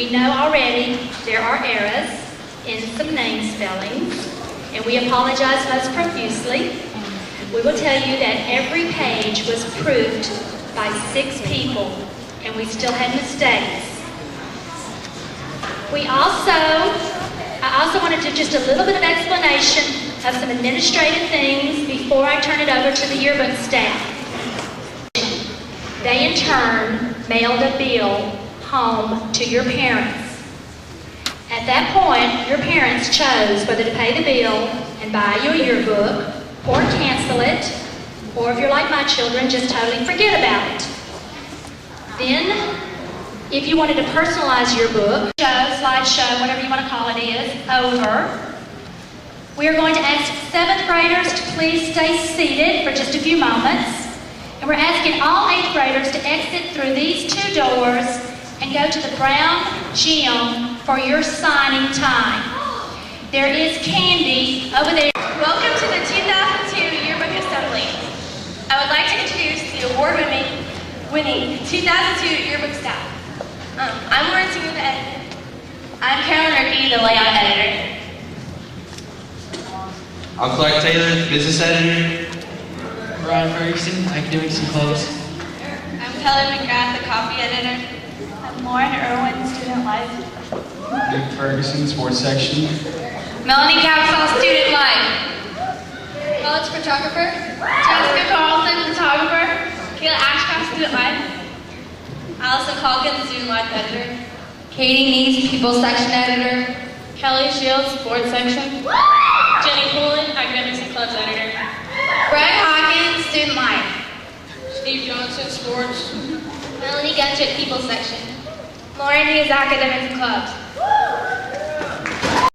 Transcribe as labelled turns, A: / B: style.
A: We know already there are errors in some name spellings, and we apologize most profusely. We will tell you that every page was proofed by 6 people, and we still had mistakes. I also want to do just a little bit of explanation of some administrative things before I turn it over to the yearbook staff. They in turn mailed a bill home to your parents. At that point, your parents chose whether to pay the bill and buy you a yearbook, or cancel it, or if you're like my children, just totally forget about it. Then, if you wanted to personalize your book, slideshow, whatever you want to call it is, over, we are going to ask 7th graders to please stay seated for just a few moments. And we're asking all 8th graders to exit through these 2 doors and go to the brown gym for your signing time. There is candy over there.
B: Welcome to the 2002 Yearbook Assembly. I would like to introduce the award-winning 2002 Yearbook staff. I'm Lauren Singer, the editor. I'm Carolyn Rickey, the layout editor.
C: I'm Clark Taylor, the business editor.
D: Ryan Ferguson, academics and clothes.
B: I'm Kelly McGrath, the copy editor. I'm Lauren Irwin, student life.
D: Nick Ferguson, sports section.
B: Melanie Capsall, student life. College photographer. Jessica Carlson, photographer. Kayla Ashcroft, student life. Allison Calkins, student life editor. Katie Neese, people section editor. Kelly Shields, sports section. Jenny Poulin, academics and clubs editor. Brett Hawkins, student life. Steve Johnson, sports. Melanie Gunchett, people section. Lauren Hughes, academics and clubs.